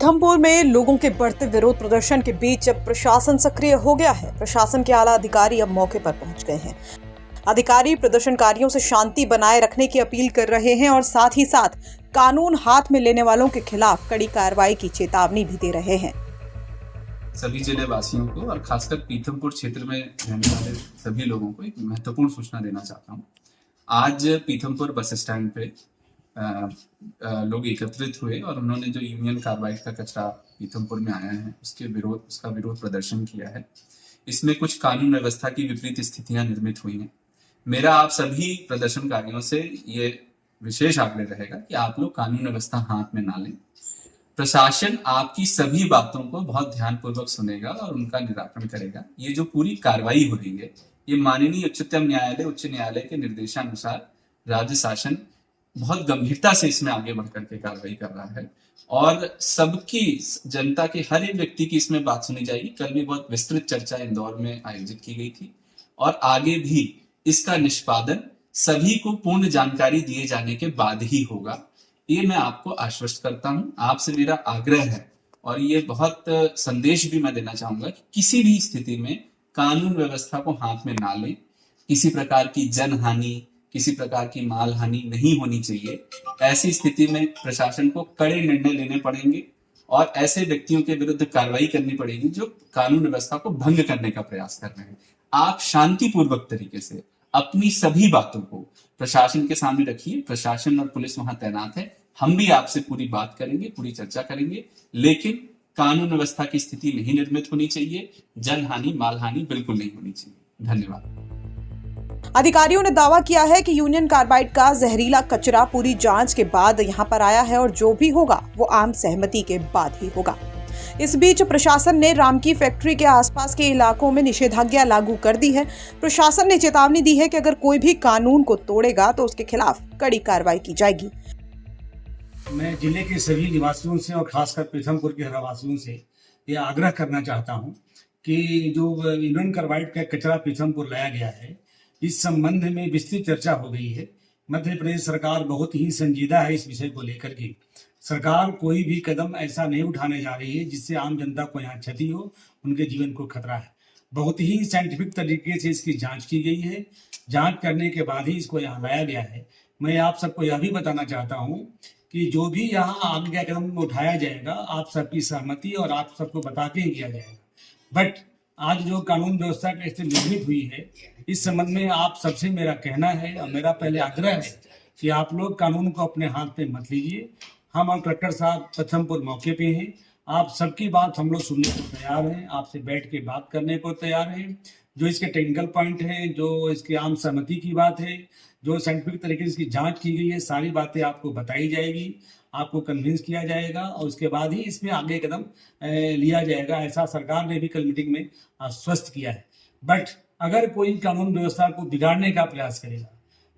पीथमपुर में लोगों के बढ़ते विरोध प्रदर्शन के बीच अब प्रशासन सक्रिय हो गया है। प्रशासन के आला अधिकारी अब मौके पर पहुंच गए हैं। अधिकारी प्रदर्शनकारियों से शांति बनाए रखने की अपील कर रहे हैं और साथ ही साथ कानून हाथ में लेने वालों के खिलाफ कड़ी कार्रवाई की चेतावनी भी दे रहे हैं। सभी जिले वासियों को और खासकर पीथमपुर क्षेत्र में रहने वाले सभी लोगों को एक महत्वपूर्ण सूचना देना चाहता हूँ। आज पीथमपुर बस स्टैंड पे लोग एकत्रित हुए और उन्होंने जो यूनियन कार्बाइड का कचरा पीथमपुर में आया है उसका विरोध प्रदर्शन किया है। इसमें कुछ कानून व्यवस्था की विपरीत स्थितियां निर्मित हुई हैं। मेरा आप सभी प्रदर्शनकारियों से ये विशेष आग्रह रहेगा कि आप लोग कानून व्यवस्था हाथ में ना लें। प्रशासन आपकी सभी बातों को बहुत ध्यानपूर्वक सुनेगा और उनका निराकरण करेगा। ये जो पूरी कार्रवाई हो रही है, ये माननीय उच्चतम न्यायालय उच्च न्यायालय के निर्देशानुसार राज्य शासन बहुत गंभीरता से इसमें आगे बढ़ करके कार्रवाई कर रहा है और सबकी जनता के हर एक व्यक्ति की इसमें बात सुनी जाएगी। कल भी बहुत विस्तृत चर्चा इंदौर में आयोजित की गई थी और आगे भी इसका निष्पादन सभी को पूर्ण जानकारी दिए जाने के बाद ही होगा। ये मैं आपको आश्वस्त करता हूं। आपसे मेरा आग्रह है और ये बहुत संदेश भी मैं देना चाहूंगा कि किसी भी स्थिति में कानून व्यवस्था को हाथ में ना लें। किसी प्रकार की जनहानि, किसी प्रकार की माल हानि नहीं होनी चाहिए। ऐसी स्थिति में प्रशासन को कड़े निर्णय लेने पड़ेंगे और ऐसे व्यक्तियों के विरुद्ध कार्रवाई करनी पड़ेगी जो कानून व्यवस्था को भंग करने का प्रयास कर रहे हैं। आप शांतिपूर्वक तरीके से अपनी सभी बातों को प्रशासन के सामने रखिए। प्रशासन और पुलिस वहां तैनात है। हम भी आपसे पूरी बात करेंगे, पूरी चर्चा करेंगे, लेकिन कानून व्यवस्था की स्थिति नहीं निर्मित होनी चाहिए। जनहानि, मालहानि बिल्कुल नहीं होनी चाहिए। धन्यवाद। अधिकारियों ने दावा किया है कि यूनियन कार्बाइड का जहरीला कचरा पूरी जांच के बाद यहां पर आया है और जो भी होगा वो आम सहमति के बाद ही होगा। इस बीच प्रशासन ने रामकी फैक्ट्री के आसपास के इलाकों में निषेधाज्ञा लागू कर दी है। प्रशासन ने चेतावनी दी है कि अगर कोई भी कानून को तोड़ेगा तो उसके खिलाफ कड़ी कार्रवाई की जाएगी। मैं जिले के सभी निवासियों से और खासकर पीथमपुर के रहवासियों से ये आग्रह करना चाहता हूँ कि जो यूनियन कार्बाइड का कचरा पीथमपुर लाया गया है, इस संबंध में विस्तृत चर्चा हो गई है। मध्य प्रदेश सरकार बहुत ही संजीदा है इस विषय को लेकर के। सरकार कोई भी कदम ऐसा नहीं उठाने जा रही है जिससे आम जनता को यहाँ क्षति हो, उनके जीवन को खतरा है। बहुत ही साइंटिफिक तरीके से इसकी जांच की गई है। जांच करने के बाद ही इसको यहाँ लाया गया है। मैं आप सबको यह भी बताना चाहता हूँ कि जो भी यहाँ आगे का कदम उठाया जाएगा, आप सबकी सहमति और आप सबको बता के ही किया जाएगा। बट आज जो कानून व्यवस्था की स्थिति निर्मित हुई है, इस संबंध में आप सबसे मेरा कहना है और मेरा पहले आग्रह है कि आप लोग कानून को अपने हाथ पे मत लीजिए। हम और कलेक्टर साहब पीथमपुर मौके पे हैं। आप सबकी बात हम लोग सुनने को तैयार हैं, आपसे बैठ के बात करने को तैयार हैं। जो इसके टेक्निकल पॉइंट हैं, जो इसकी आम सहमति की बात है, जो साइंटिफिक तरीके से इसकी जांच की गई है, सारी बातें आपको बताई जाएगी, आपको कन्विंस किया जाएगा और उसके बाद ही इसमें आगे कदम लिया जाएगा। ऐसा सरकार ने भी कल मीटिंग में आश्वस्त किया है। बट अगर कोई कानून व्यवस्था को बिगाड़ने का प्रयास करेगा,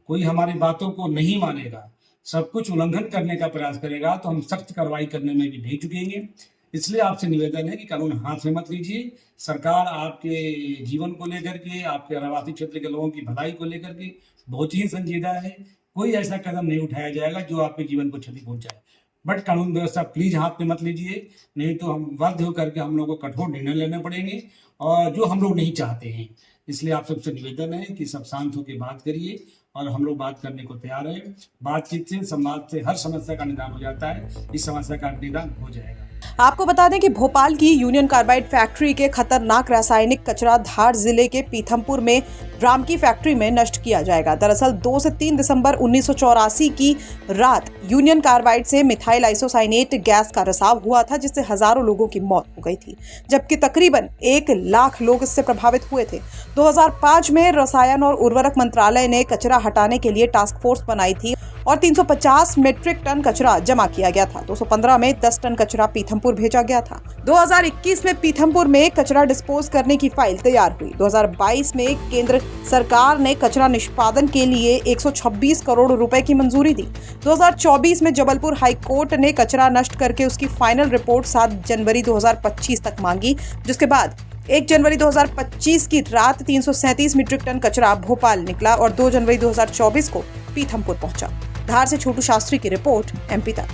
कोई हमारी बातों को नहीं मानेगा, सब कुछ उल्लंघन करने का प्रयास करेगा, तो हम सख्त कार्रवाई करने में भी नहीं चुकेंगे। इसलिए आपसे निवेदन है कि कानून हाथ में मत लीजिए। सरकार आपके जीवन को लेकर के, आपके रहवासी क्षेत्र के लोगों की भलाई को लेकर के बहुत ही संजीदा है। कोई ऐसा कदम नहीं उठाया जाएगा जो आपके जीवन को क्षति पहुंचाए। बट कानून व्यवस्था प्लीज हाथ में मत लीजिए, नहीं तो हम बाध्य होकर के हम लोगों को कठोर निर्णय लेने पड़ेंगे और जो हम लोग नहीं चाहते हैं। इसलिए आप सबसे निवेदन है कि सब शांत होकर बात करिए और हम लोग बात करने को तैयार हैं। बातचीत से, संवाद से हर समस्या का निदान हो जाता है। इस समस्या का निदान हो जाएगा। आपको बता दें कि भोपाल की यूनियन कार्बाइड फैक्ट्री के खतरनाक रासायनिक कचरा धार जिले के पीथमपुर में रामकी फैक्ट्री में नष्ट किया जाएगा। दरअसल 2 से 3 दिसंबर 1984 की रात यूनियन कार्बाइड से मिथाइल आइसोसाइनेट गैस का रिसाव हुआ था, जिससे हजारों लोगों की मौत हो गई थी, जबकि तकरीबन 1 लाख लोग इससे प्रभावित हुए थे। 2005 में रसायन और उर्वरक मंत्रालय ने कचरा हटाने के लिए टास्क फोर्स बनाई थी और 350 मीट्रिक टन कचरा जमा किया गया था। 215 में 10 टन कचरा पीथमपुर भेजा गया था। 2021 में पीथमपुर में कचरा डिस्पोज करने की फाइल तैयार हुई। 2022 में केंद्र सरकार ने कचरा निष्पादन के लिए 126 करोड़ रुपए की मंजूरी दी। 2024 में जबलपुर हाईकोर्ट ने कचरा नष्ट करके उसकी फाइनल रिपोर्ट 7 जनवरी 2025 तक मांगी, जिसके बाद 1 जनवरी 2025 की रात 337 मीट्रिक टन कचरा भोपाल निकला और 2 जनवरी 2024 को पीथमपुर पहुंचा। धार से छोटू शास्त्री की रिपोर्ट, एमपी तक।